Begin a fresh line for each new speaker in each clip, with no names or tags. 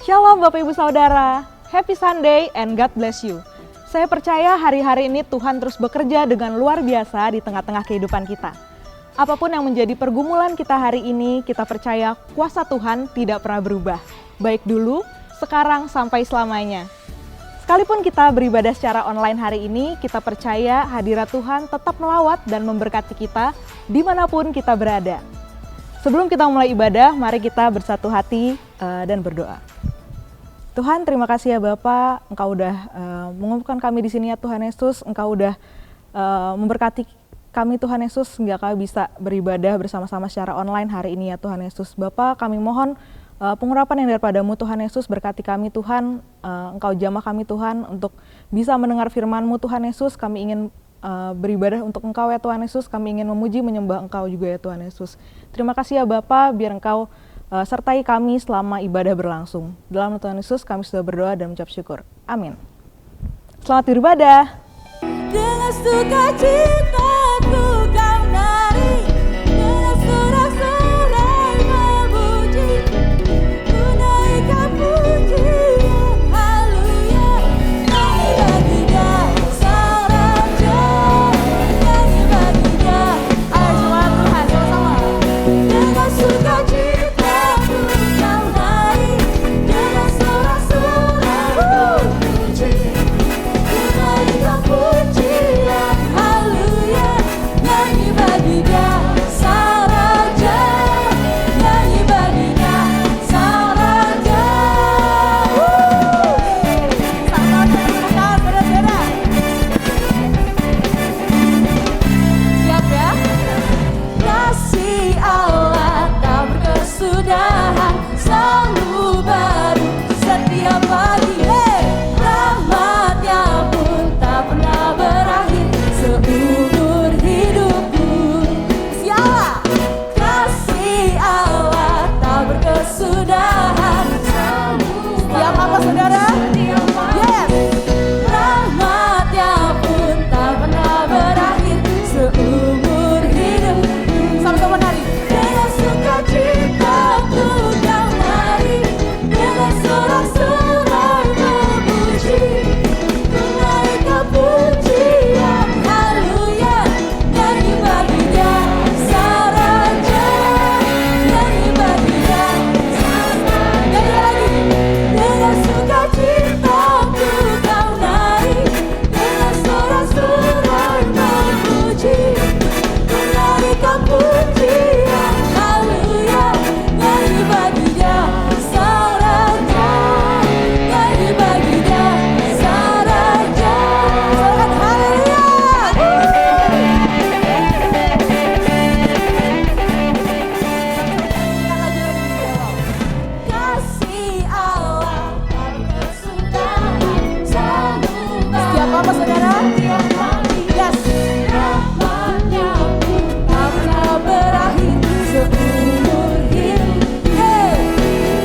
Shalom Bapak Ibu Saudara, Happy Sunday and God bless you. Saya percaya hari-hari ini Tuhan terus bekerja dengan luar biasa di tengah-tengah kehidupan kita. Apapun yang menjadi pergumulan kita hari ini, kita percaya kuasa Tuhan tidak pernah berubah. Baik dulu, sekarang, sampai selamanya. Sekalipun kita beribadah secara online hari ini, kita percaya hadirat Tuhan tetap melawat dan memberkati kita dimanapun kita berada. Sebelum kita mulai ibadah, mari kita bersatu hati dan berdoa. Tuhan, terima kasih ya Bapa, Engkau udah mengumpulkan kami di sini ya Tuhan Yesus. Engkau udah memberkati kami Tuhan Yesus sehingga kami bisa beribadah bersama-sama secara online hari ini ya Tuhan Yesus. Bapa, kami mohon pengurapan yang daripadamu Tuhan Yesus, berkati kami Tuhan. Engkau jamah kami Tuhan untuk bisa mendengar firman-Mu Tuhan Yesus. Kami ingin beribadah untuk Engkau ya Tuhan Yesus. Kami ingin memuji menyembah Engkau juga ya Tuhan Yesus. Terima kasih ya Bapa, biar Engkau sertai kami selama ibadah berlangsung. Dalam nama Tuhan Yesus kami sudah berdoa dan mengucap syukur. Amin. Selamat beribadah.
Dengan sukacita ku kau nari, dengan sorak-sorai memuji, ku naikkan pujian, haleluya. Nyanyi bagi Dia Sang Raja, nyanyi bagi Dia. Ayo semua Tuhan sama-sama. Dengan sukacita ku kau nari, dengan sorak-sorai memuji, ku naikkan pujian, haleluya. Nyanyi bagi Dia Sang Raja, nyanyi bagi Dia Sang Raja. Sama-sama tepuk tangan, saudara-saudara. Siap ya? Kasih Allah tak berkesudahan, selalu baru setiap pagi. Rahmat-Nya pun tak pernah berakhir seumur hidupku. Kasih Allah tak berkesudahan, setiap apa saudara? Yes. Rahmat-Nya pun tak pernah berakhir seumur hidup. Sama-sama nari. Dengan sukacita ku kau nari, dengan sorak-sorai memuji, ku naikkan pujian, haleluya. Nyanyi bagi Dia Sang Raja, nyanyi bagi Dia Sang Raja. Nyanyi lagi. Dengan sukacita ku kau nari, dengan sorak-sorai memuji, ku naikkan pujian, haleluya. Nyanyi bagi Dia Sang Raja, nyanyi bagi Dia Sang Raja. Sorakan haleluya. Kasih Allah tak berkesudahan, selalu setiap apa saudara? Yes. Rahmat-Nya pun tak pernah berakhir seumur hidup. Hey.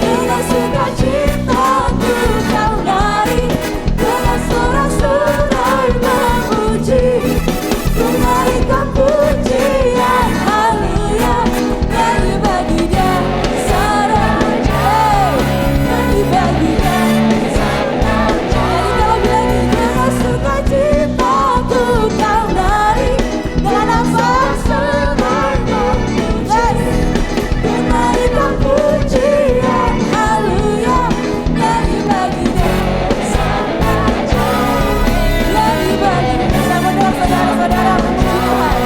Dengan sukacita ku kau nari, dengan sorak-sorai memuji, ku naikkan pujian, haleluya. Nyanyi bagi Dia Sang Raja, nyanyi bagi Dia Sang Raja. Nyanyi lagi. Dengan sukacita ku kau nari, dengan apa? Sorak memuji, ku naikkan pujian, haleluya. Nyanyi bagi Dia Sang Raja, nyanyi bagi Dia. Sama dengan saudara-saudara puji Tuhan.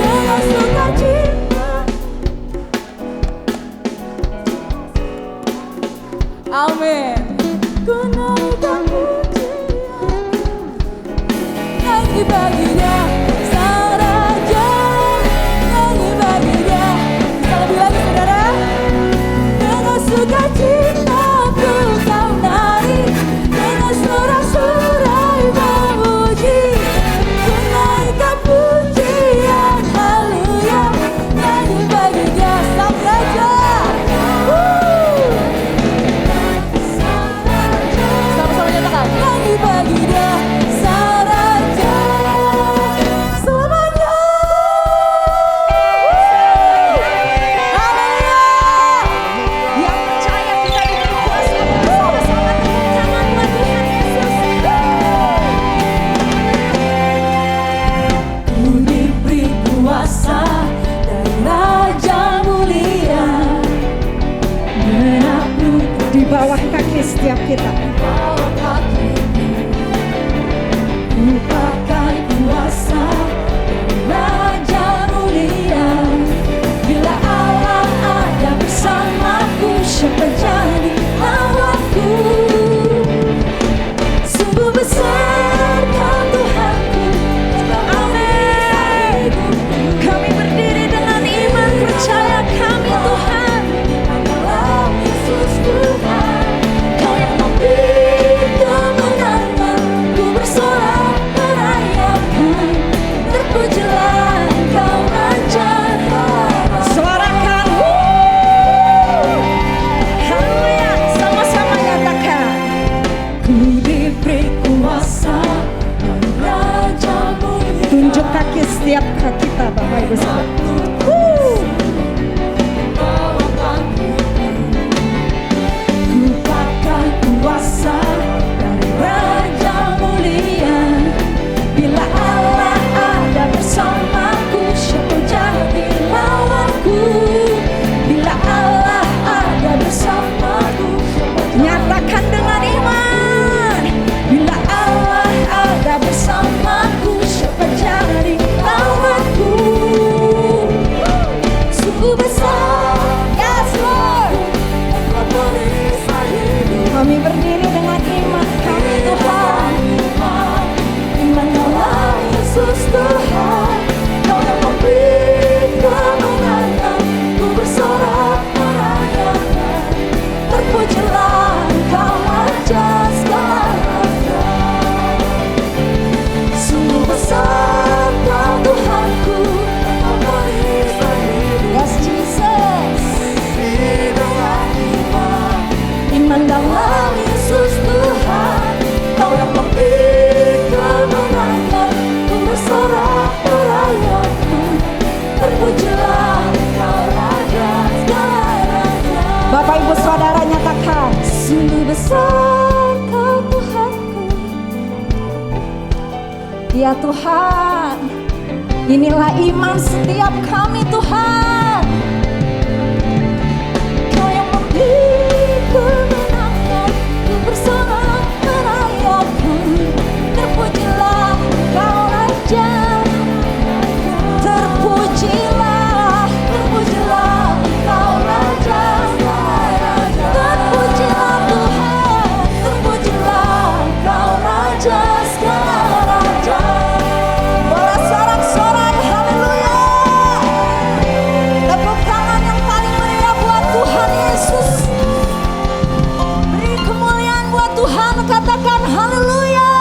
Dengan sukacita. Amin. Ku naikkan pujian, nyanyi bagi Dia Sang Raja, nyanyi bagi Dia. Bisa lebih lagi saudara. Dengan sukacita ku kau nari, dengan sorak-sorai memuji, ku naikkan pujian, haleluya. Nyanyi bagi Dia Sang Raja. Sama-sama nyatakan. Nyanyi bagi Dia Sang Raja.
setiap kita.
bawah kakimu. Ku pakai kuasa Raja mulia. Bila Allah ada bersamaku, siapa jadi lawanku? Sungguh besar kau Tuhanku.
Amin. Kami berdiri dengan iman, percaya kami Tuhan.
Adalah Yesus Tuhan. Kau yang memberi kemenangan. Ku bersorak merayakan. Terpujilah Kau Raja.
Suarakan, haleluya, sama-sama nyatakan.
Ku diberi kuasa dari Raja mulia.
Tunjuk kaki setiap kaki kita, Bapak Ibu Saudara.
Bawah kakimu. Ku pakai kuasa dari Raja mulia. Bila Allah ada bersamaku, siapa jadi lawanku? Bila Allah ada bersamaku, siapa jadi
Nyatakan dengan iman.
Bila Allah ada bersamaku, siapa jadi lawanku? Sungguh besar, yes Lord, Engkau perisai hidup.
Kami berdiri dengan iman kami Tuhan.
Iman dalam Yesus Tuhan. Kau yang memberi kemenangan. Ku bersorak merayakan. Terpujilah Kau Raja segala raja. Sungguh besar Kau Tuhanku. Engkau perisai hidup. Yes Jesus. Dengan iman. Iman dalam Yesus Tuhan. Kau yang memberi kemenangan. Ku bersorak merayakan. Terpujilah Kau Raja segala raja.
Bapak Ibu Saudara nyatakan.
Sungguh besar Kau Tuhanku.
Ya Tuhan, inilah iman setiap kami Tuhan.
Kau yang memberi kemenangan. Ku bersorak merayakan. Terpujilah Kau Raja. Terpujilah, terpujilah Kau Raja. Terpujilah Tuhan. Terpujilah Kau Raja segala raja.
Boleh sorak-sorai, haleluya. Tepuk tangan yang paling meriah buat Tuhan Yesus. Beri kemuliaan buat Tuhan, katakan haleluya.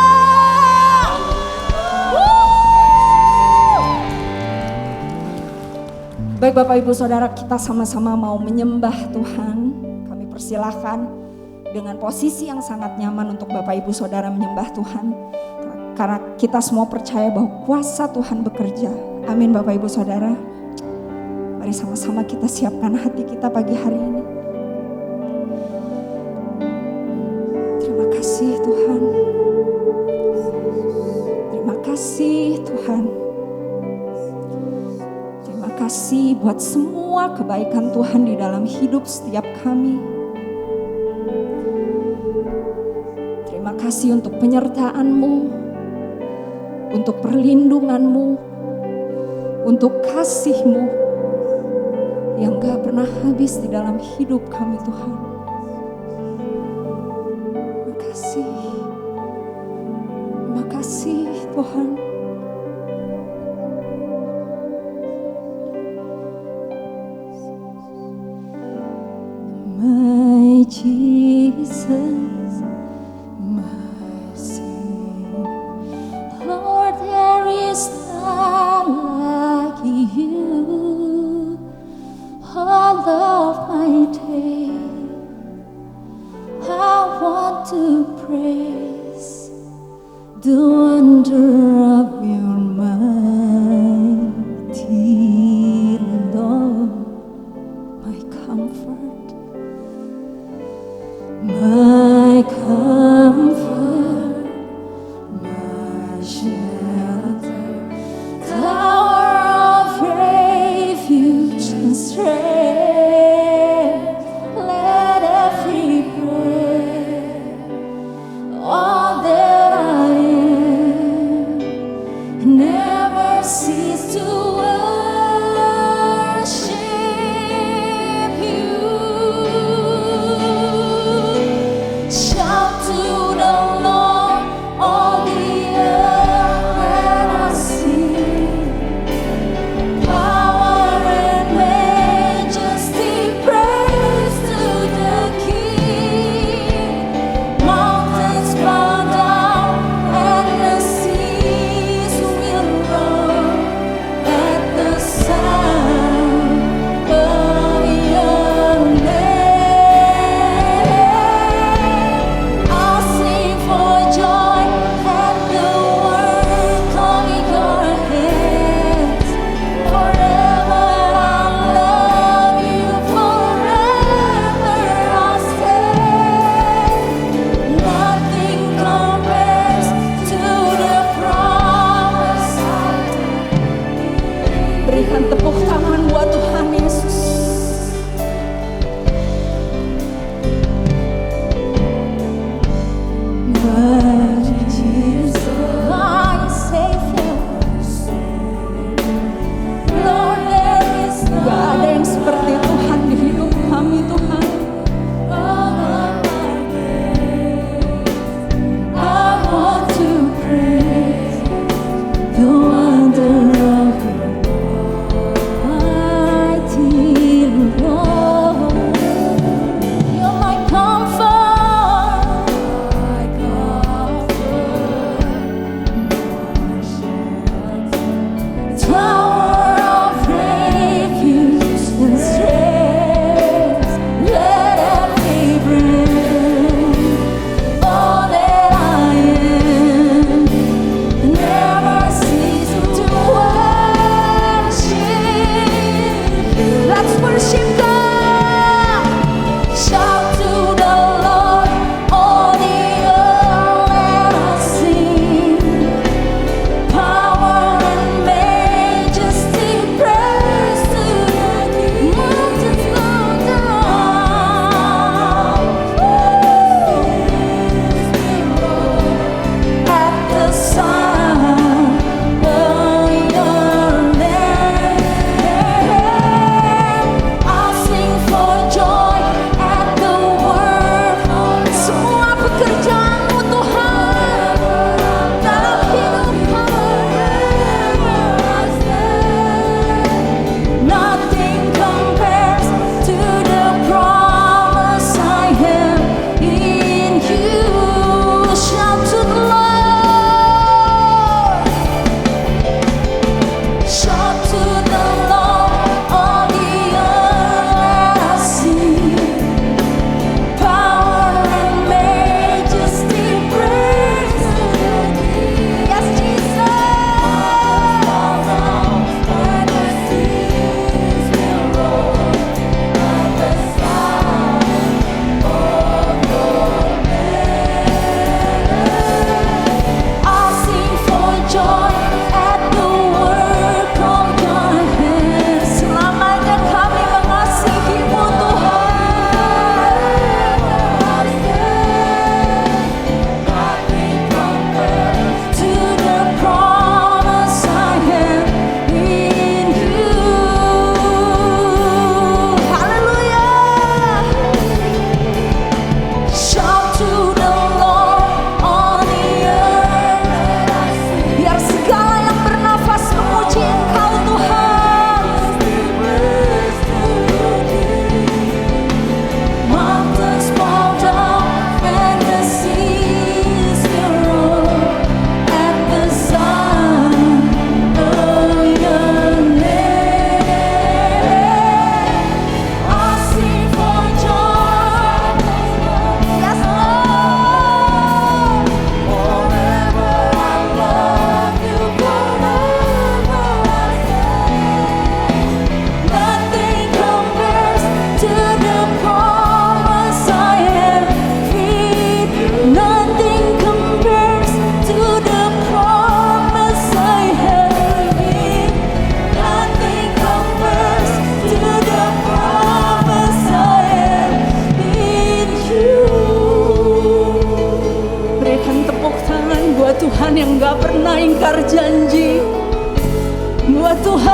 Baik Bapak Ibu Saudara, kita sama-sama mau menyembah Tuhan. Kami persilahkan dengan posisi yang sangat nyaman untuk Bapak Ibu Saudara menyembah Tuhan. Karena kita semua percaya bahwa kuasa Tuhan bekerja. Amin Bapak Ibu Saudara. Mari sama-sama kita siapkan hati kita pagi hari ini. Terima kasih Tuhan. Terima kasih Tuhan. Terima kasih buat semua kebaikan Tuhan di dalam hidup setiap kami. Terima kasih untuk penyertaan-Mu, untuk perlindungan-Mu, untuk kasih-Mu yang gak pernah habis di dalam hidup kami Tuhan. Terima kasih. Terima kasih Tuhan. My Jesus, my Savior,
Lord, there is none like you. All of my day, I want to praise the wonder of your mighty love, my comfort, my comfort, my shelter, tower of refuge and strength. Let every breath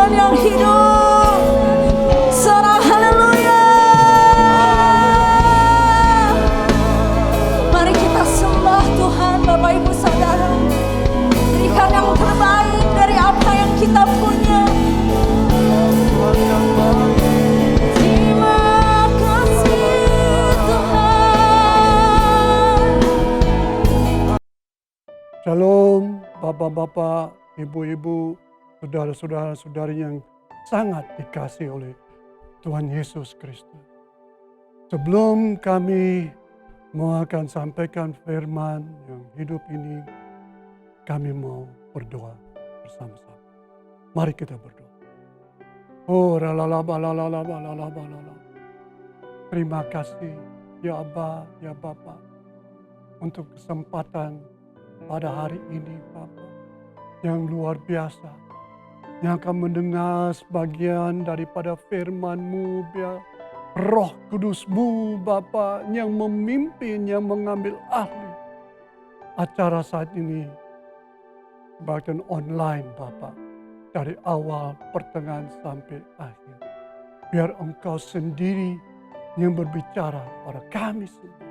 Tuhan yang hidup. Sorak haleluya. Mari kita sembah Tuhan Bapak Ibu Saudara. Berikan yang terbaik dari apa yang kita punya. Terima kasih Tuhan.
Shalom Bapak-bapak, Ibu-ibu, saudara-saudari yang sangat dikasihi oleh Tuhan Yesus Kristus. Sebelum kami mau akan sampaikan firman yang hidup ini, kami mau berdoa bersama-sama. Mari kita berdoa. Terima kasih ya Aba, ya Bapa, untuk kesempatan pada hari ini Bapa yang luar biasa, yang akan mendengar sebagian daripada firman-Mu, biar Roh Kudus-Mu Bapa yang memimpin, yang mengambil alih acara saat ini, bahkan online Bapa, dari awal, pertengahan sampai akhir. Biar Engkau sendiri yang berbicara pada kami semua,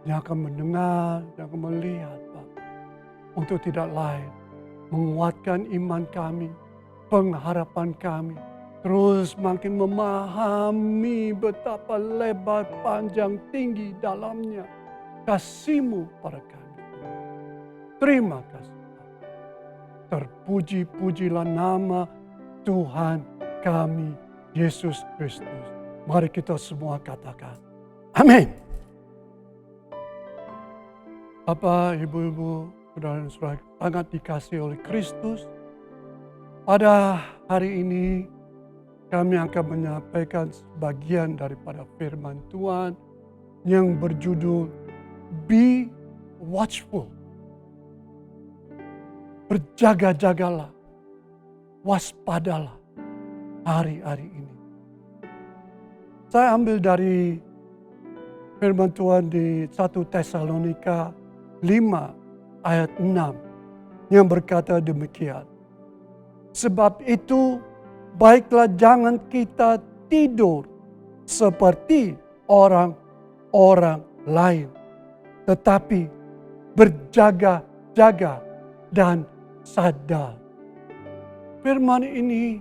yang akan mendengar, yang akan melihat Bapa, untuk tidak lain menguatkan iman kami, pengharapan kami, terus makin memahami betapa lebar, panjang, tinggi dalamnya kasih-Mu pada kami. Terima kasih Bapa. Terpuji-pujilah nama Tuhan kami Yesus Kristus. Mari kita semua katakan amin. Bapak, Ibu-ibu, saudara-saudara sangat dikasihi oleh Kristus. Pada hari ini kami akan menyampaikan sebagian daripada firman Tuhan yang berjudul Be Watchful. Berjaga-jagalah, waspadalah hari-hari ini. Saya ambil dari firman Tuhan di 1 Tesalonika 5 ayat 6 yang berkata demikian. Sebab itu baiklah jangan kita tidur seperti orang-orang lain, tetapi berjaga-jaga dan sadar. Firman ini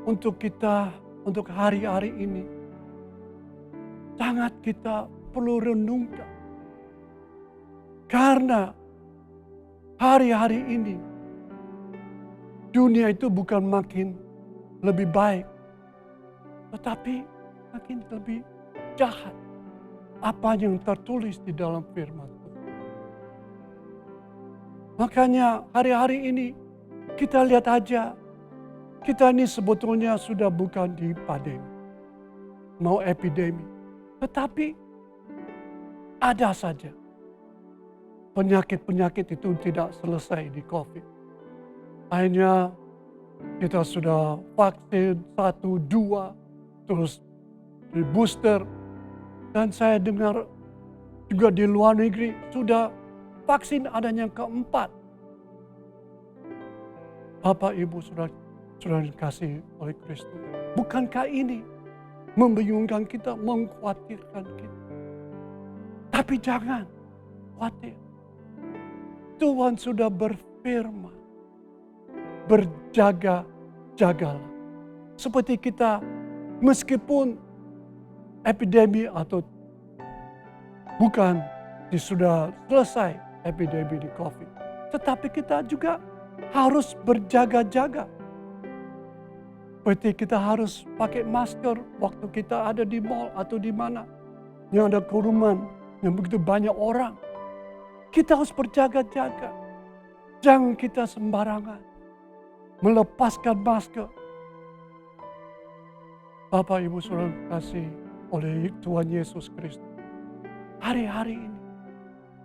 untuk kita, untuk hari-hari ini, sangat kita perlu renungkan. Karena hari-hari ini dunia itu bukan makin lebih baik, tetapi makin lebih jahat. Apa yang tertulis di dalam firman Tuhan. Makanya hari-hari ini kita lihat aja, kita ini sebetulnya sudah bukan di pandemi, mau epidemi, tetapi ada saja penyakit-penyakit itu tidak selesai di COVID. Akhirnya kita sudah vaksin 1, 2, terus di booster. Dan saya dengar juga di luar negeri sudah vaksin adanya yang keempat. Bapak, Ibu, sudah dikasih oleh Kristus. Bukankah ini membingungkan kita, mengkhawatirkan kita? Tapi jangan khawatir. Tuhan sudah berfirman, berjaga-jagalah. Seperti kita, meskipun epidemi atau bukan sudah selesai epidemi di COVID, tetapi kita juga harus berjaga-jaga. Seperti kita harus pakai masker waktu kita ada di mall atau di mana yang ada kerumunan yang begitu banyak orang. Kita harus berjaga-jaga. Jangan kita sembarangan melepaskan masker. Bapak, Ibu, saudara kasih oleh Tuhan Yesus Kristus. Hari-hari ini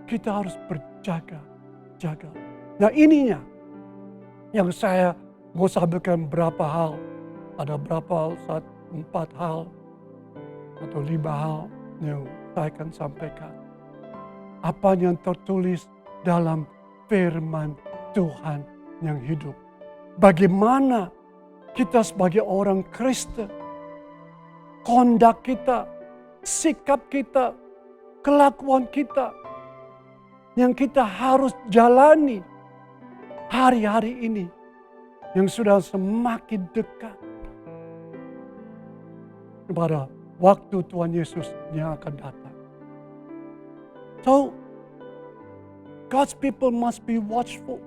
kita harus berjaga-jaga. Nah, ininya yang saya mau sampaikan berapa hal. Ada berapa hal, 4 hal atau 5 hal yang saya akan sampaikan. Apa yang tertulis dalam firman Tuhan yang hidup. Bagaimana kita sebagai orang Kristen, kondak kita, sikap kita, kelakuan kita, yang kita harus jalani hari-hari ini, yang sudah semakin dekat kepada waktu Tuhan Yesus yang akan datang. So, God's people must be watchful.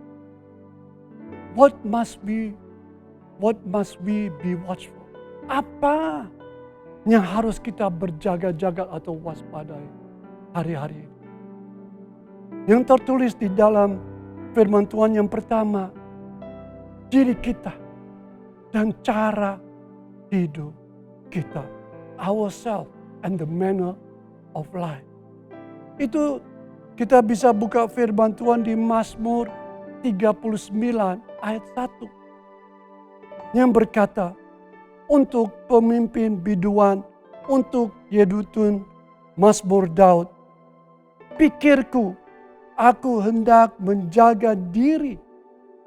What must we be watchful? Apa yang harus kita berjaga-jaga atau waspadai hari-hari ini? Yang tertulis di dalam firman Tuhan yang pertama, diri kita dan cara hidup kita, ourselves and the manner of life. Itu kita bisa buka firman Tuhan di Mazmur 39 ayat 1 yang berkata, untuk pemimpin biduan, untuk Yedutun, Mazmur Daud, pikirku, aku hendak menjaga diri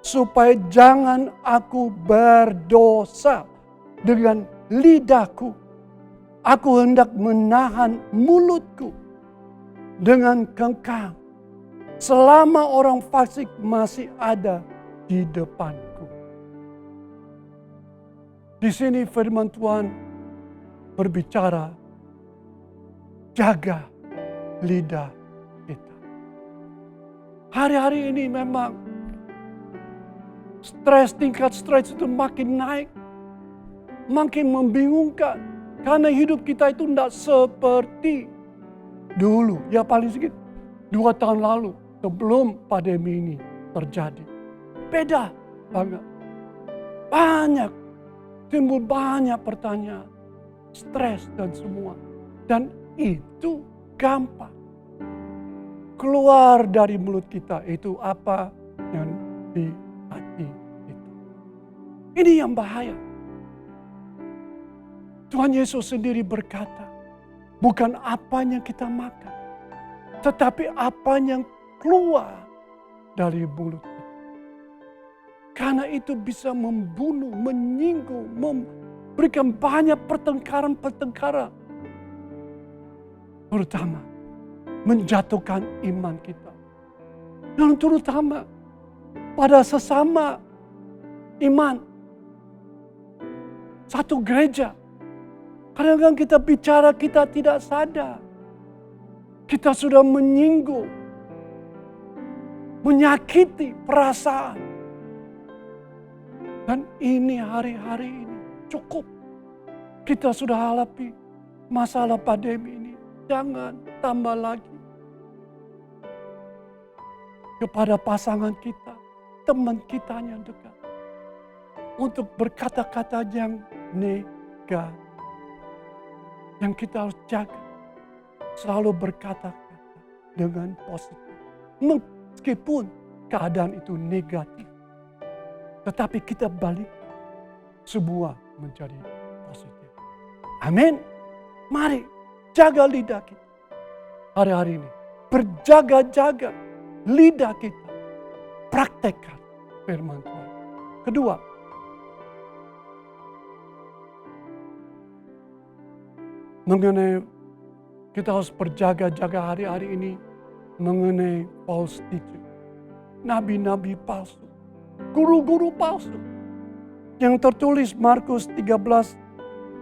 supaya jangan aku berdosa dengan lidahku. Aku hendak menahan mulutku dengan kengkang selama orang fasik masih ada di depanku. Di sini firman Tuhan berbicara, jaga lidah kita. Hari-hari ini memang tingkat stres itu makin naik, makin membingungkan. Karena hidup kita itu tidak seperti dulu. Ya paling sedikit 2 tahun lalu sebelum pandemi ini terjadi. Beda banget. Timbul banyak pertanyaan, stres dan semua. Dan itu gampang. Keluar dari mulut kita itu apa yang di hati kita. Ini yang bahaya. Tuhan Yesus sendiri berkata, bukan apa yang kita makan, tetapi apa yang keluar dari mulut kita. Karena itu bisa membunuh, menyinggung, memberikan banyak pertengkaran-pertengkaran. Terutama menjatuhkan iman kita. Dan terutama pada sesama iman. Satu gereja. Kadang-kadang kita bicara, kita tidak sadar. Kita sudah menyinggung, menyakiti perasaan. Dan ini hari-hari ini cukup. Kita sudah hadapi masalah pandemi ini. Jangan tambah lagi. Kepada pasangan kita, teman kita yang dekat. Untuk berkata-kata yang negatif. Yang kita harus jaga. Selalu berkata-kata dengan positif. Meskipun keadaan itu negatif. Tetapi kita balik semua menjadi positif. Amin. Mari jaga lidah kita. Hari-hari ini berjaga-jaga lidah kita. Praktekkan firman Tuhan. Kedua, mengenai kita harus berjaga-jaga hari-hari ini mengenai false teaching. Nabi-nabi palsu. Guru-guru palsu. Yang tertulis Markus 13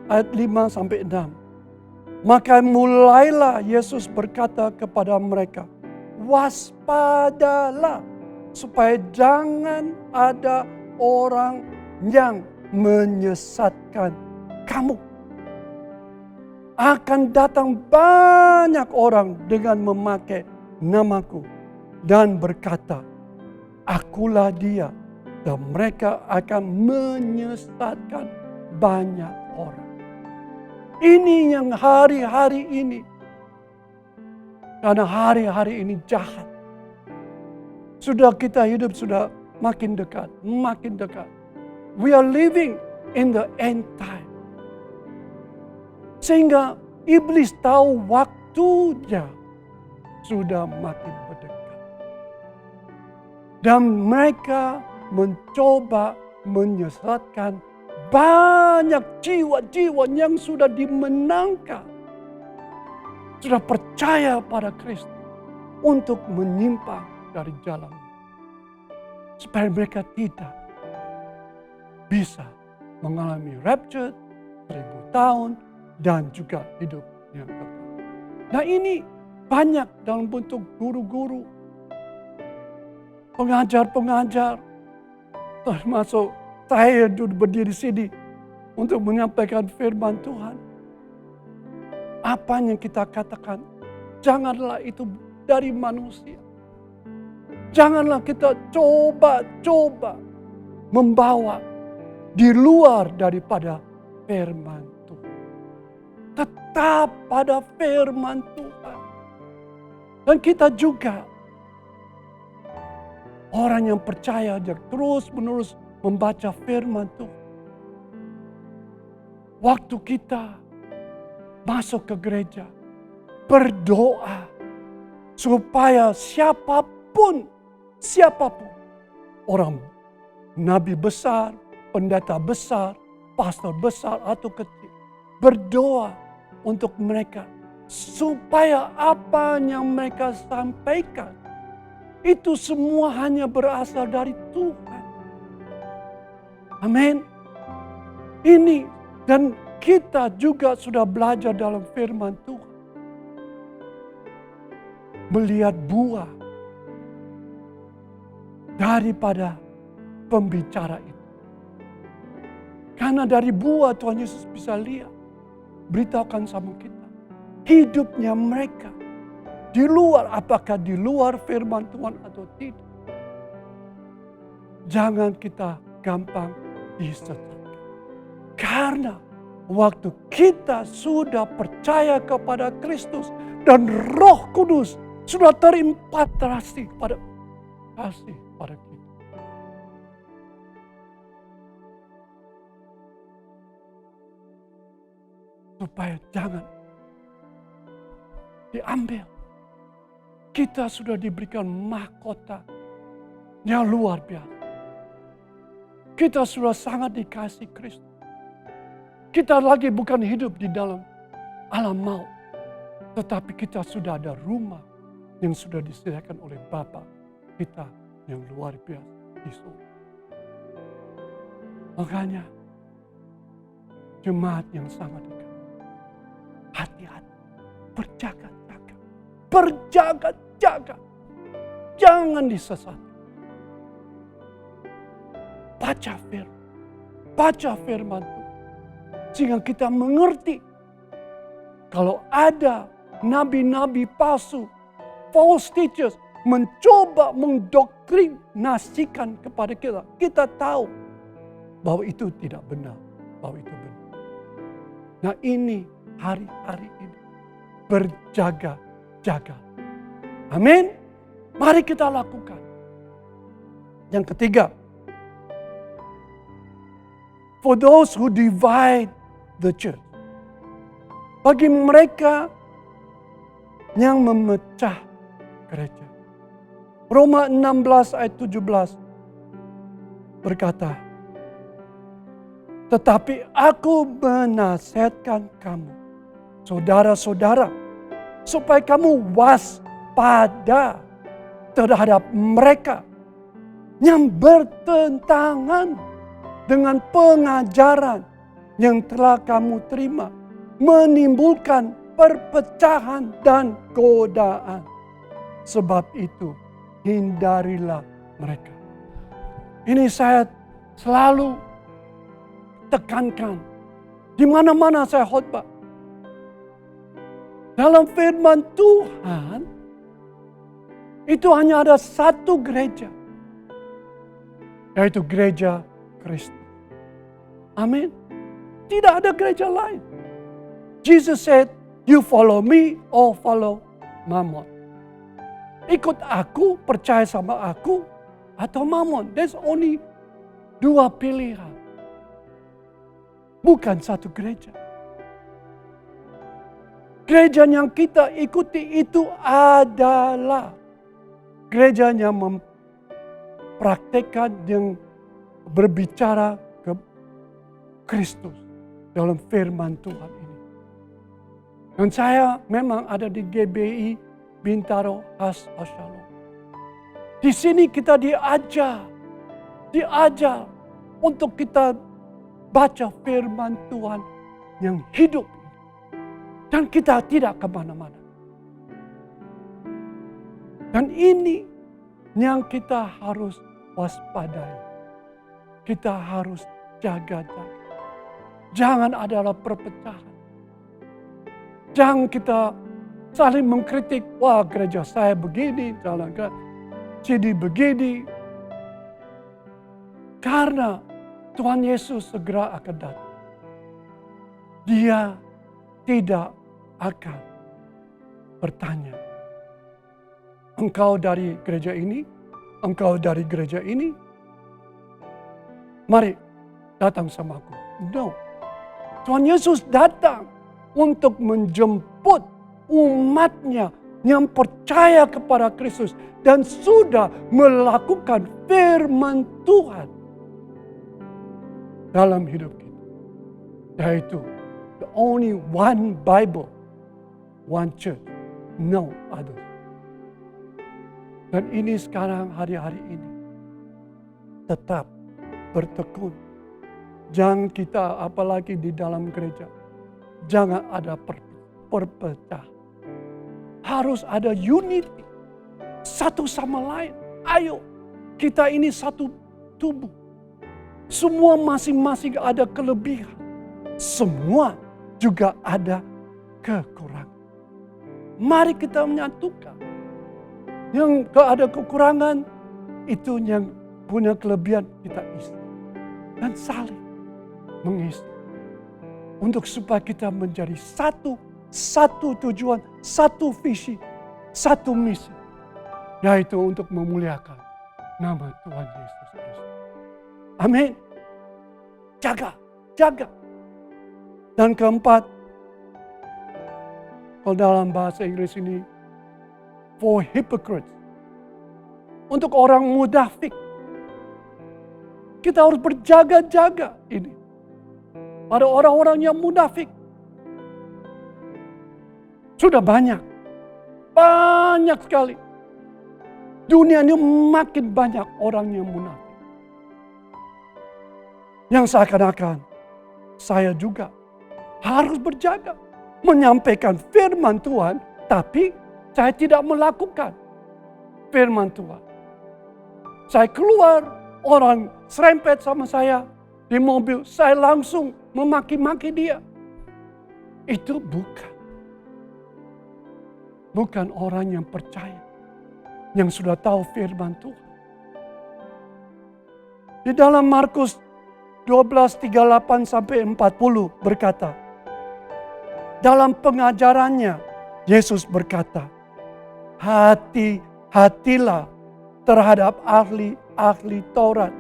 ayat 5 sampai 6. Maka mulailah Yesus berkata kepada mereka, waspadalah supaya jangan ada orang yang menyesatkan kamu. Akan datang banyak orang dengan memakai namaku dan berkata, akulah dia. Dan mereka akan menyesatkan banyak orang. Ini yang hari-hari ini. Karena hari-hari ini jahat. Sudah kita hidup sudah makin dekat, makin dekat. We are living in the end time. Sehingga iblis tahu waktunya sudah makin berdekat. Dan mereka mencoba menyesatkan banyak jiwa-jiwa yang sudah dimenangkan. Sudah percaya pada Kristus untuk menyimpang dari jalan. Supaya mereka tidak bisa mengalami rapture 1000 tahun dan juga hidup yang kekal. Nah ini banyak dalam bentuk guru-guru, pengajar-pengajar, termasuk saya berdiri di sini untuk menyampaikan firman Tuhan. Apa yang kita katakan, janganlah itu dari manusia. Janganlah kita coba-coba membawa di luar daripada firman Tuhan. Tetap pada firman Tuhan. Dan kita juga orang yang percaya yang terus-menerus membaca firman Tuhan. Waktu kita masuk ke gereja, berdoa supaya siapapun, orang nabi besar, pendeta besar, pastor besar atau kecil, berdoa untuk mereka supaya apa yang mereka sampaikan itu semua hanya berasal dari Tuhan. Amin. Ini dan kita juga sudah belajar dalam firman Tuhan. Melihat buah daripada pembicara itu. Karena dari buah Tuhan Yesus bisa lihat. Beritahukan sama kita. Hidupnya mereka. Di luar, apakah di luar firman Tuhan atau tidak. Jangan kita gampang disesatkan. Karena waktu kita sudah percaya kepada Kristus dan Roh Kudus sudah terimplementasi pada kita. Supaya jangan diambil. Kita sudah diberikan mahkota yang luar biasa. Kita sudah sangat dikasihi Kristus. Kita lagi bukan hidup di dalam alam maut. Tetapi kita sudah ada rumah yang sudah disediakan oleh Bapa kita yang luar biasa di surga. Makanya jemaat yang sangat dekat. Hati-hati, berjaga-jaga. Berjaga-jaga. Jangan disesatkan. Baca firman Tuhan. Sehingga kita mengerti kalau ada nabi-nabi palsu, false teachers, mencoba mendoktrinasikan kepada kita. Kita tahu bahwa itu tidak benar, bahwa itu benar. Nah ini hari-hari ini berjaga-jaga. Amin. Mari kita lakukan. Yang ketiga, for those who divide the church. Bagi mereka yang memecah gereja. Roma 16 ayat 17 berkata, tetapi aku menasihatkan kamu, saudara-saudara, supaya kamu waspada terhadap mereka yang bertentangan dengan pengajaran yang telah kamu terima, menimbulkan perpecahan dan godaan. Sebab itu, hindarilah mereka. Ini saya selalu tekankan. Di mana-mana saya khotbah. Dalam firman Tuhan, itu hanya ada satu gereja. Yaitu gereja Kristus. Amin. Tidak ada gereja lain. Jesus said, you follow me or follow Mammon. Ikut aku, percaya sama aku, atau Mammon. There's only dua pilihan. Bukan satu gereja. Gereja yang kita ikuti itu adalah gereja yang mempraktekkan, yang berbicara Kristus dalam firman Tuhan ini. Dan saya memang ada di GBI Bintaro Has Shalom. Di sini kita diajar untuk kita baca firman Tuhan yang hidup. Dan kita tidak kemana-mana. Dan ini yang kita harus waspadai. Kita harus jaga-jaga. Jangan ada perpecahan. Jangan kita saling mengkritik. Wah, gereja saya begini, jalan jadi begini. Karena Tuhan Yesus segera akan datang. Dia tidak akan bertanya, engkau dari gereja ini, engkau dari gereja ini, mari datang sama aku. No. Tuhan Yesus datang untuk menjemput umatnya yang percaya kepada Kristus dan sudah melakukan firman Tuhan dalam hidup kita. Yaitu the only one Bible, one church, no other. Dan ini sekarang hari-hari ini tetap bertekun. Jangan kita apalagi di dalam gereja, jangan ada perpecahan. Harus ada unity, satu sama lain. Ayo, kita ini satu tubuh. Semua masing-masing ada kelebihan. Semua juga ada kekurangan. Mari kita menyatukan. Yang ada kekurangan, itu yang punya kelebihan kita isi. Dan saling mengisi. Untuk supaya kita menjadi satu tujuan, satu visi, satu misi. Yaitu untuk memuliakan nama Tuhan Yesus Kristus. Amin. Jaga. Dan keempat, kalau dalam bahasa Inggris ini, for hypocrites. Untuk orang munafik. Kita harus berjaga-jaga ini. Pada orang-orang yang munafik. Sudah banyak sekali. Dunia ini makin banyak orang yang munafik. Yang seakan-akan saya juga harus berjaga. Menyampaikan firman Tuhan, tapi saya tidak melakukan firman Tuhan. Saya keluar, orang serempet sama saya di mobil, saya langsung memaki-maki dia. Itu bukan orang yang percaya, yang sudah tahu firman Tuhan. Di dalam Markus 12:38-40 berkata, dalam pengajarannya Yesus berkata, hati-hatilah terhadap ahli Taurat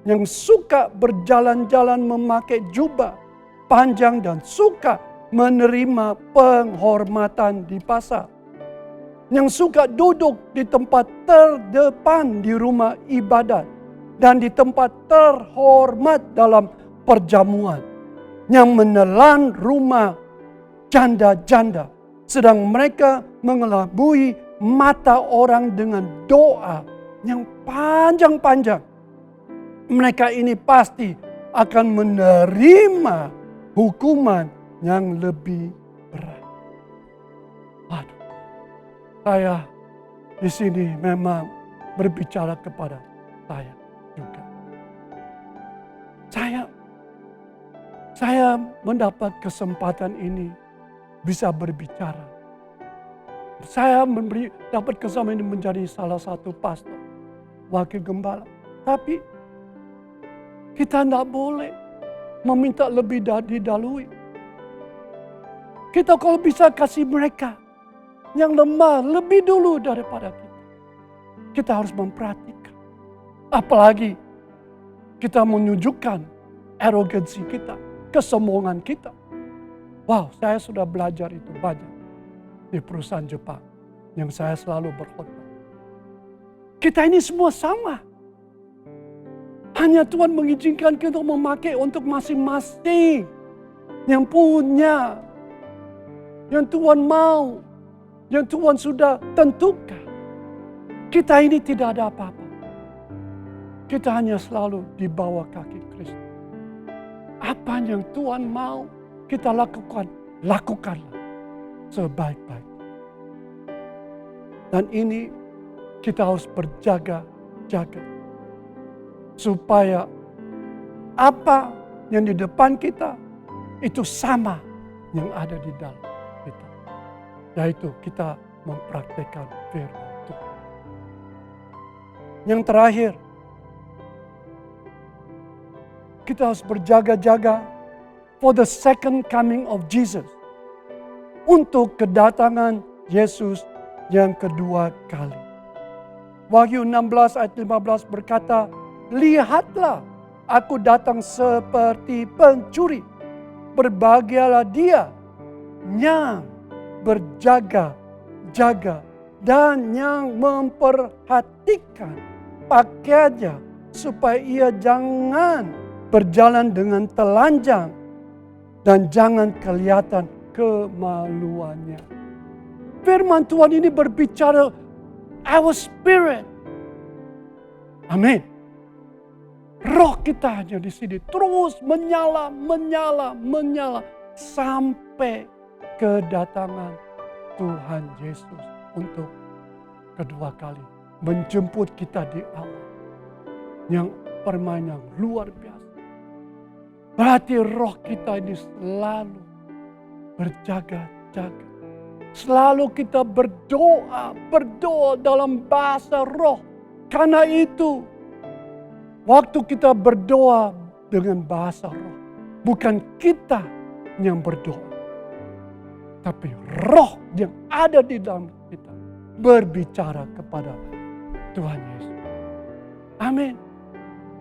yang suka berjalan-jalan memakai jubah panjang dan suka menerima penghormatan di pasar. Yang suka duduk di tempat terdepan di rumah ibadat dan di tempat terhormat dalam perjamuan. Yang menelan rumah janda-janda, sedang mereka mengelabui mata orang dengan doa yang panjang-panjang. Mereka ini pasti akan menerima hukuman yang lebih berat. Aduh, saya di sini memang berbicara kepada saya juga. Saya mendapat kesempatan ini bisa berbicara. Saya dapat kesempatan ini menjadi salah satu pastor, wakil gembala. Tapi kita tidak boleh meminta lebih didahului. Kita kalau bisa kasih mereka yang lemah lebih dulu daripada kita. Kita harus memperhatikan. Apalagi kita menunjukkan arogansi kita, kesombongan kita. Wow, saya sudah belajar itu banyak di perusahaan Jepang yang saya selalu berkhotbah. Kita ini semua sama. Hanya Tuhan mengizinkan kita memakai untuk masing-masing yang punya, yang Tuhan mau, yang Tuhan sudah tentukan. Kita ini tidak ada apa-apa. Kita hanya selalu di bawah kaki Kristus. Apa yang Tuhan mau kita lakukan, lakukanlah sebaik-baik. Dan ini kita harus berjaga-jaga. Supaya apa yang di depan kita itu sama yang ada di dalam kita. Yaitu kita mempraktikkan firman Tuhan. Yang terakhir, kita harus berjaga-jaga for the second coming of Jesus. Untuk kedatangan Yesus yang kedua kali. Wahyu 16 ayat 15 berkata, "Lihatlah, aku datang seperti pencuri. Berbahagialah dia yang berjaga-jaga dan yang memperhatikan pakaiannya supaya ia jangan berjalan dengan telanjang dan jangan kelihatan kemaluannya." Firman Tuhan ini berbicara our spirit. Amin. Roh kita hanya di sini terus menyala sampai kedatangan Tuhan Yesus untuk kedua kali menjemput kita di awal. Yang permainan luar biasa. Berarti roh kita ini selalu berjaga-jaga. Selalu kita berdoa dalam bahasa roh. Karena itu, waktu kita berdoa dengan bahasa roh, bukan kita yang berdoa. Tapi roh yang ada di dalam kita berbicara kepada Tuhan Yesus. Amin.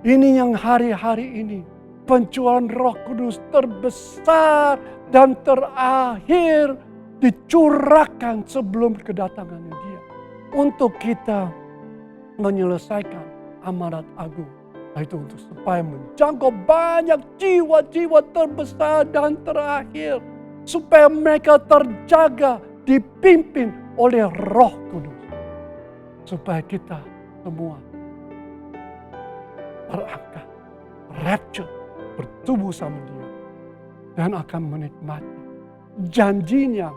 Ini yang hari-hari ini pencurahan Roh Kudus terbesar dan terakhir dicurahkan sebelum kedatangannya Dia. Untuk kita menyelesaikan amanat agung. Yaitu untuk supaya menjangkau banyak jiwa-jiwa terbesar dan terakhir. Supaya mereka terjaga, dipimpin oleh Roh Kudus. Supaya kita semua terangkat, rapture, bertubuh sama Dia. Dan akan menikmati janjinya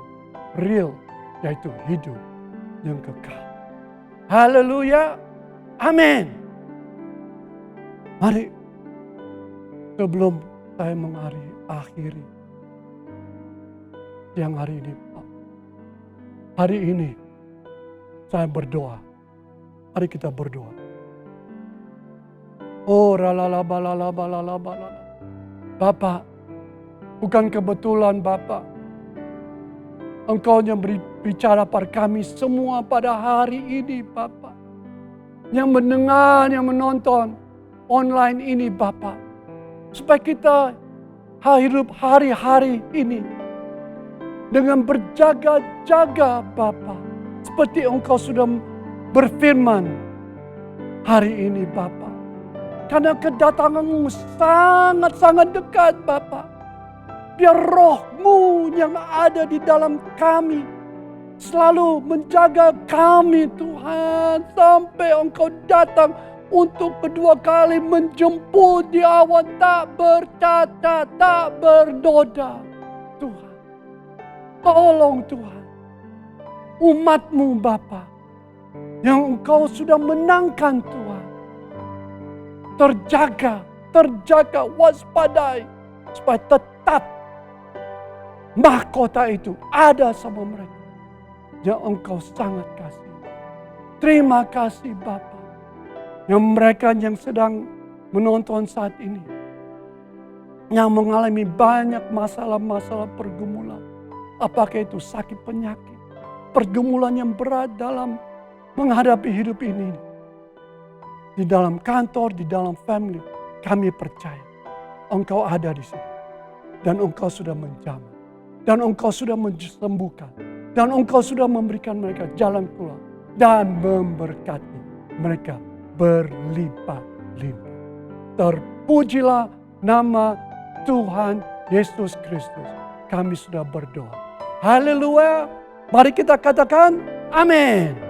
real, yaitu hidup yang kekal. Haleluya. Amin. Mari, sebelum saya mengakhiri siang hari ini, hari ini saya berdoa. Mari kita berdoa. Oh, ralalabalalabalalabalala. Bapak, bukan kebetulan Bapak. Engkau yang berbicara pada kami semua pada hari ini Bapak. Yang mendengar, yang menonton online ini Bapak. Supaya kita hidup hari-hari ini dengan berjaga-jaga Bapak. Seperti Engkau sudah berfirman hari ini Bapak. Karena kedatangan-Mu sangat-sangat dekat Bapak. Biar roh-Mu yang ada di dalam kami selalu menjaga kami Tuhan. Sampai Engkau datang untuk kedua kali menjemput di awan tak bercacat, tak bernoda. Tuhan, tolong Tuhan. Umat-Mu Bapa yang Engkau sudah menangkan Tuhan. Terjaga, waspadai. Supaya tetap mahkota itu ada sama mereka yang Engkau sangat kasih. Terima kasih Bapa. Yang mereka yang sedang menonton saat ini, yang mengalami banyak masalah-masalah pergumulan. Apakah itu sakit penyakit, pergumulan yang berat dalam menghadapi hidup ini. Di dalam kantor, di dalam family, kami percaya Engkau ada di situ. Dan Engkau sudah menjamah. Dan Engkau sudah menyembuhkan. Dan Engkau sudah memberikan mereka jalan keluar. Dan memberkati mereka berlimpah-limpah. Terpujilah nama Tuhan Yesus Kristus. Kami sudah berdoa. Haleluya. Mari kita katakan amin.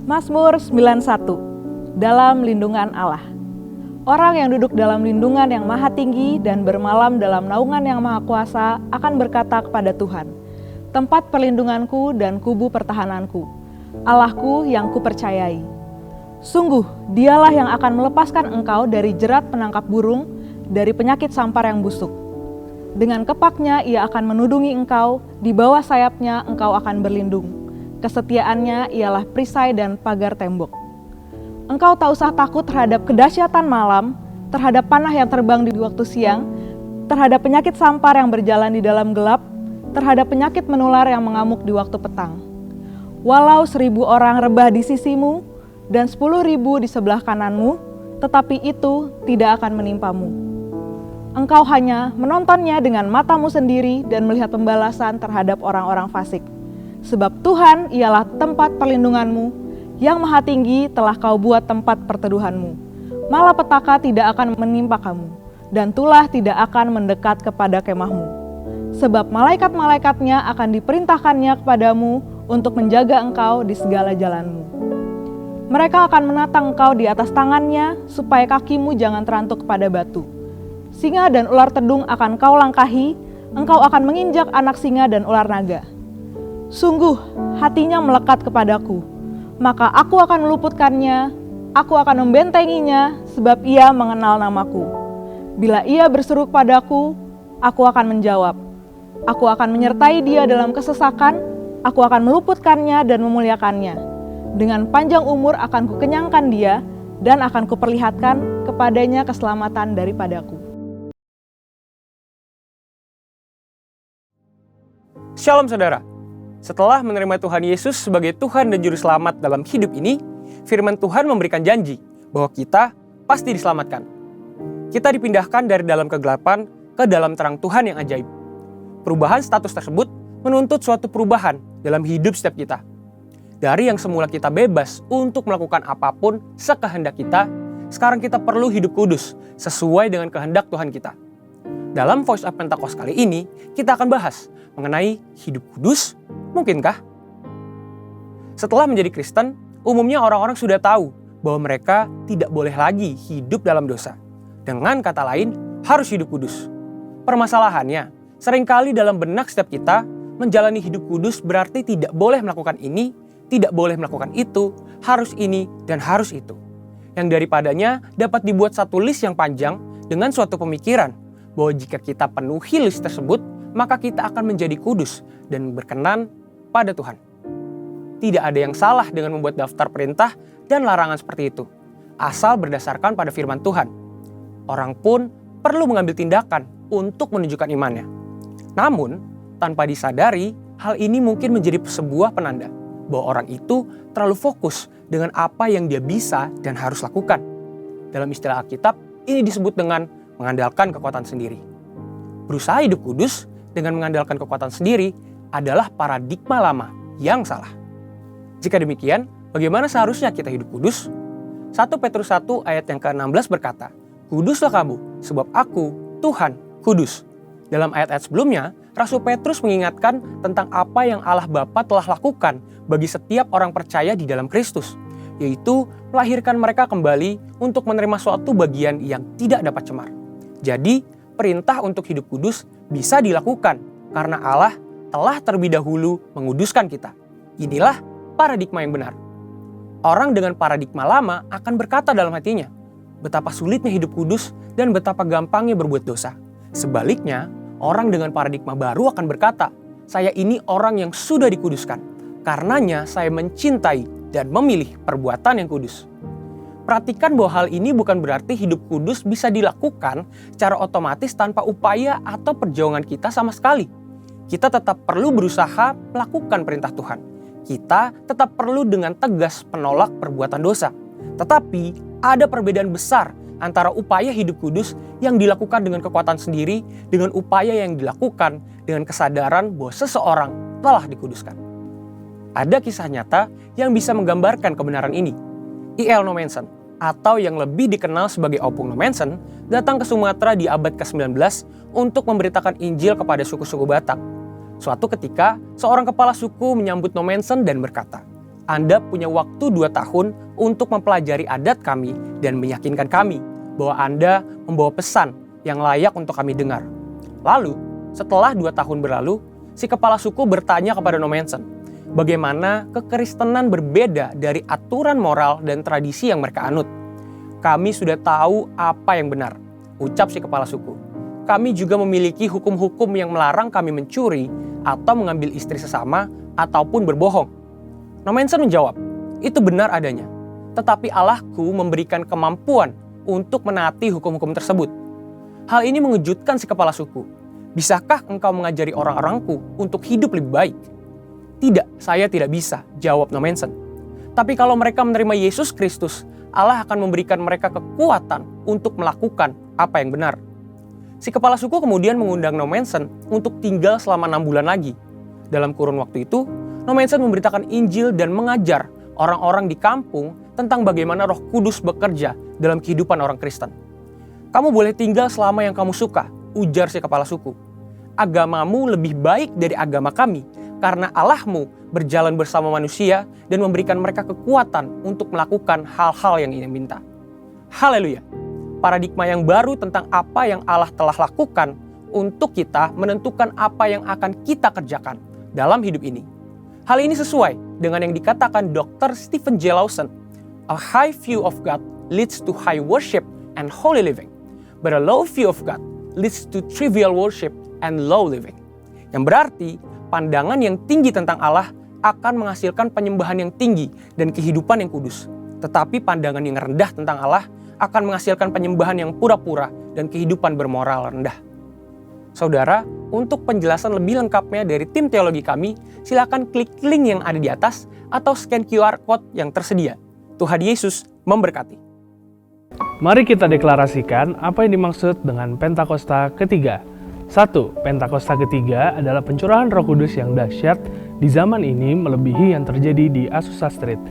Mazmur 91, dalam lindungan Allah. Orang yang duduk dalam lindungan yang maha tinggi dan bermalam dalam naungan yang maha kuasa akan berkata kepada Tuhan, tempat perlindunganku dan kubu pertahananku, Allahku yang kupercayai. Sungguh, dialah yang akan melepaskan engkau dari jerat penangkap burung, dari penyakit sampar yang busuk. Dengan kepaknya ia akan menudungi engkau, di bawah sayapnya engkau akan berlindung. Kesetiaannya ialah perisai dan pagar tembok. Engkau tak usah takut terhadap kedahsyatan malam, terhadap panah yang terbang di waktu siang, terhadap penyakit sampar yang berjalan di dalam gelap, terhadap penyakit menular yang mengamuk di waktu petang. Walau 1.000 orang rebah di sisimu dan 10.000 di sebelah kananmu, tetapi itu tidak akan menimpamu. Engkau hanya menontonnya dengan matamu sendiri dan melihat pembalasan terhadap orang-orang fasik. Sebab Tuhan ialah tempat perlindunganmu, yang maha tinggi telah kau buat tempat perteduhanmu. Malapetaka tidak akan menimpa kamu, dan tulah tidak akan mendekat kepada kemahmu. Sebab malaikat-malaikatnya akan diperintahkannya kepadamu untuk menjaga engkau di segala jalanmu. Mereka akan menatang engkau di atas tangannya, supaya kakimu jangan terantuk kepada batu. Singa dan ular tedung akan kau langkahi, engkau akan menginjak anak singa dan ular naga. Sungguh, hatinya melekat kepadaku, maka aku akan meluputkannya, aku akan membentenginya, sebab ia mengenal namaku. Bila ia berseru kepadaku, aku akan menjawab. Aku akan menyertai dia dalam kesesakan, aku akan meluputkannya dan memuliakannya. Dengan panjang umur akan kukenyangkan dia, dan akan kuperlihatkan kepadanya keselamatan daripadaku.
Shalom saudara. Setelah menerima Tuhan Yesus sebagai Tuhan dan Juru Selamat dalam hidup ini, firman Tuhan memberikan janji bahwa kita pasti diselamatkan. Kita dipindahkan dari dalam kegelapan ke dalam terang Tuhan yang ajaib. Perubahan status tersebut menuntut suatu perubahan dalam hidup setiap kita. Dari yang semula kita bebas untuk melakukan apapun sekehendak kita, sekarang kita perlu hidup kudus sesuai dengan kehendak Tuhan kita. Dalam Voice of Pentecost kali ini, kita akan bahas mengenai hidup kudus, mungkinkah? Setelah menjadi Kristen, umumnya orang-orang sudah tahu bahwa mereka tidak boleh lagi hidup dalam dosa. Dengan kata lain, harus hidup kudus. Permasalahannya, seringkali dalam benak setiap kita, menjalani hidup kudus berarti tidak boleh melakukan ini, tidak boleh melakukan itu, harus ini, dan harus itu. Yang daripadanya dapat dibuat satu list yang panjang dengan suatu pemikiran bahwa jika kita penuhi list tersebut, maka kita akan menjadi kudus dan berkenan pada Tuhan. Tidak ada yang salah dengan membuat daftar perintah dan larangan seperti itu, asal berdasarkan pada firman Tuhan. Orang pun perlu mengambil tindakan untuk menunjukkan imannya. Namun, tanpa disadari, hal ini mungkin menjadi sebuah penanda bahwa orang itu terlalu fokus dengan apa yang dia bisa dan harus lakukan. Dalam istilah Alkitab, ini disebut dengan mengandalkan kekuatan sendiri. Berusaha hidup kudus dengan mengandalkan kekuatan sendiri adalah paradigma lama yang salah. Jika demikian, bagaimana seharusnya kita hidup kudus? 1 Petrus 1 ayat yang ke-16 berkata, "Kuduslah kamu, sebab aku, Tuhan, kudus." Dalam ayat-ayat sebelumnya, Rasul Petrus mengingatkan tentang apa yang Allah Bapa telah lakukan bagi setiap orang percaya di dalam Kristus, yaitu melahirkan mereka kembali untuk menerima suatu bagian yang tidak dapat cemar. Jadi, perintah untuk hidup kudus bisa dilakukan karena Allah telah terlebih dahulu menguduskan kita. Inilah paradigma yang benar. Orang dengan paradigma lama akan berkata dalam hatinya, betapa sulitnya hidup kudus dan betapa gampangnya berbuat dosa. Sebaliknya, orang dengan paradigma baru akan berkata, saya ini orang yang sudah dikuduskan. Karenanya saya mencintai dan memilih perbuatan yang kudus. Perhatikan bahwa hal ini bukan berarti hidup kudus bisa dilakukan secara otomatis tanpa upaya atau perjuangan kita sama sekali. kita tetap perlu berusaha melakukan perintah Tuhan. Kita tetap perlu dengan tegas menolak perbuatan dosa. Tetapi ada perbedaan besar antara upaya hidup kudus yang dilakukan dengan kekuatan sendiri dengan upaya yang dilakukan dengan kesadaran bahwa seseorang telah dikuduskan. Ada kisah nyata yang bisa menggambarkan kebenaran ini. I.L. Nommensen, atau yang lebih dikenal sebagai Opung Nommensen, datang ke Sumatera di abad ke-19 untuk memberitakan Injil kepada suku-suku Batak. Suatu ketika, seorang kepala suku menyambut Nommensen dan berkata, "Anda punya waktu 2 tahun untuk mempelajari adat kami dan meyakinkan kami bahwa Anda membawa pesan yang layak untuk kami dengar." Lalu, setelah 2 tahun berlalu, si kepala suku bertanya kepada Nommensen, bagaimana kekristenan berbeda dari aturan moral dan tradisi yang mereka anut. "Kami sudah tahu apa yang benar," ucap si kepala suku. "Kami juga memiliki hukum-hukum yang melarang kami mencuri atau mengambil istri sesama ataupun berbohong." Nommensen menjawab, "Itu benar adanya. Tetapi Allahku memberikan kemampuan untuk menaati hukum-hukum tersebut." Hal ini mengejutkan si kepala suku. "Bisakah engkau mengajari orang-orangku untuk hidup lebih baik?" "Tidak, saya tidak bisa," jawab Nommensen. "Tapi kalau mereka menerima Yesus Kristus, Allah akan memberikan mereka kekuatan untuk melakukan apa yang benar." Si kepala suku kemudian mengundang Nommensen untuk tinggal selama 6 bulan lagi. Dalam kurun waktu itu, Nommensen memberitakan Injil dan mengajar orang-orang di kampung tentang bagaimana Roh Kudus bekerja dalam kehidupan orang Kristen. "Kamu boleh tinggal selama yang kamu suka," ujar si kepala suku. "Agamamu lebih baik dari agama kami, karena Allahmu berjalan bersama manusia dan memberikan mereka kekuatan untuk melakukan hal-hal yang ia minta." Haleluya! Paradigma yang baru tentang apa yang Allah telah lakukan untuk kita menentukan apa yang akan kita kerjakan dalam hidup ini. Hal ini sesuai dengan yang dikatakan Dr. Stephen J. Lawson, "A high view of God leads to high worship and holy living, but a low view of God leads to trivial worship and low living." Yang berarti, pandangan yang tinggi tentang Allah akan menghasilkan penyembahan yang tinggi dan kehidupan yang kudus. Tetapi pandangan yang rendah tentang Allah akan menghasilkan penyembahan yang pura-pura dan kehidupan bermoral rendah. Saudara, untuk penjelasan lebih lengkapnya dari tim teologi kami, silakan klik link yang ada di atas atau scan QR Code yang tersedia. Tuhan Yesus memberkati.
Mari kita deklarasikan apa yang dimaksud dengan Pentakosta ketiga. 1. Pentakosta ketiga adalah pencurahan Roh Kudus yang dahsyat di zaman ini melebihi yang terjadi di Azusa Street.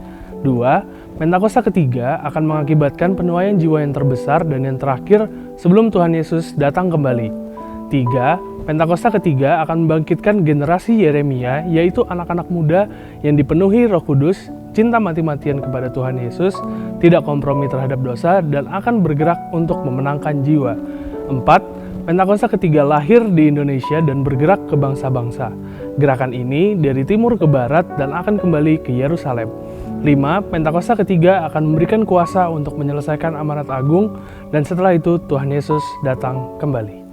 2. Pentakosta ketiga akan mengakibatkan penuaian jiwa yang terbesar dan yang terakhir sebelum Tuhan Yesus datang kembali. 3. Pentakosta ketiga akan membangkitkan generasi Yeremia, yaitu anak-anak muda yang dipenuhi Roh Kudus, cinta mati-matian kepada Tuhan Yesus, tidak kompromi terhadap dosa, dan akan bergerak untuk memenangkan jiwa. 4. Pentakosta ketiga lahir di Indonesia dan bergerak ke bangsa-bangsa. Gerakan ini dari timur ke barat dan akan kembali ke Yerusalem. 5. Pentakosta ketiga akan memberikan kuasa untuk menyelesaikan amanat agung, dan setelah itu Tuhan Yesus datang kembali.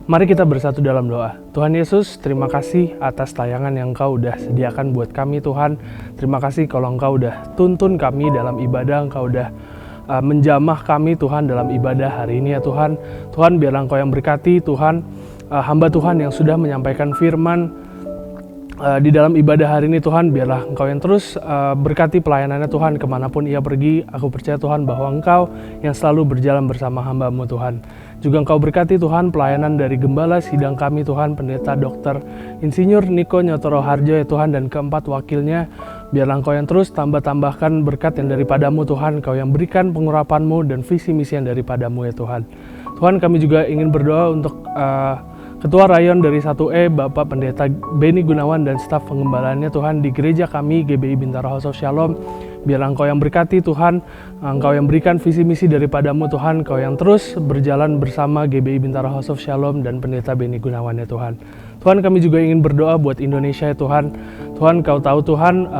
Mari kita bersatu dalam doa. Tuhan Yesus, terima kasih atas tayangan yang Engkau udah sediakan buat kami Tuhan. Terima kasih kalau Engkau udah tuntun kami dalam ibadah, Engkau udah menjamah kami Tuhan dalam ibadah hari ini ya Tuhan. Tuhan, biarlah Engkau yang berkati Tuhan, hamba Tuhan yang sudah menyampaikan firman di dalam ibadah hari ini Tuhan, biarlah Engkau yang terus berkati pelayanannya Tuhan kemanapun ia pergi. Aku percaya Tuhan bahwa Engkau yang selalu berjalan bersama hamba-Mu Tuhan. Juga Engkau berkati Tuhan pelayanan dari Gembala Sidang kami Tuhan, Pendeta Dr. Insinyur Niko Nyotoro Harjo ya Tuhan, dan keempat wakilnya. Biarlah Engkau yang terus tambahkan berkat yang daripada-Mu Tuhan, Engkau yang berikan pengurapan-Mu dan visi misi yang daripada-Mu ya Tuhan. Tuhan, kami juga ingin berdoa untuk Ketua Rayon dari 1E, Bapak Pendeta Beni Gunawan dan staf pengembalaannya Tuhan di gereja kami GBI Bintara House of Shalom. Biarlah Engkau yang berkati Tuhan, Engkau yang berikan visi misi daripada-Mu Tuhan, Engkau yang terus berjalan bersama GBI Bintara House of Shalom dan Pendeta Beni Gunawan ya Tuhan. Tuhan, kami juga ingin berdoa buat Indonesia ya Tuhan. Tuhan, Kau tahu Tuhan,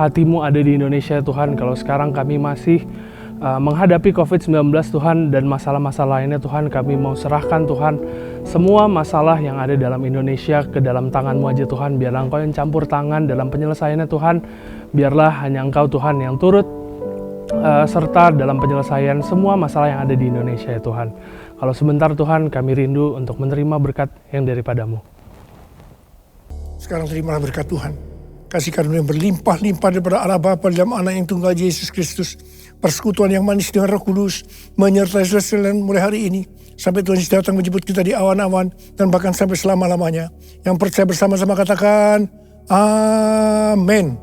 hati-Mu ada di Indonesia ya Tuhan. Kalau sekarang kami masih menghadapi COVID-19 Tuhan dan masalah-masalah lainnya Tuhan, kami mau serahkan Tuhan semua masalah yang ada dalam Indonesia ke dalam tangan-Mu aja Tuhan. Biarlah Engkau yang campur tangan dalam penyelesaiannya Tuhan. Biarlah hanya Engkau Tuhan yang turut serta dalam penyelesaian semua masalah yang ada di Indonesia ya Tuhan. Kalau sebentar Tuhan, kami rindu untuk menerima berkat yang daripada-Mu.
sekarang terimalah berkat Tuhan. Kasih karunia yang berlimpah-limpah daripada Allah Bapa dalam anak yang tunggal Yesus Kristus. Persekutuan yang manis dengan Roh Kudus menyertai saudara mulai hari ini. Sampai Tuhan Yesus datang menjemput kita di awan-awan dan bahkan sampai selama-lamanya. Yang percaya bersama-sama katakan, Amin.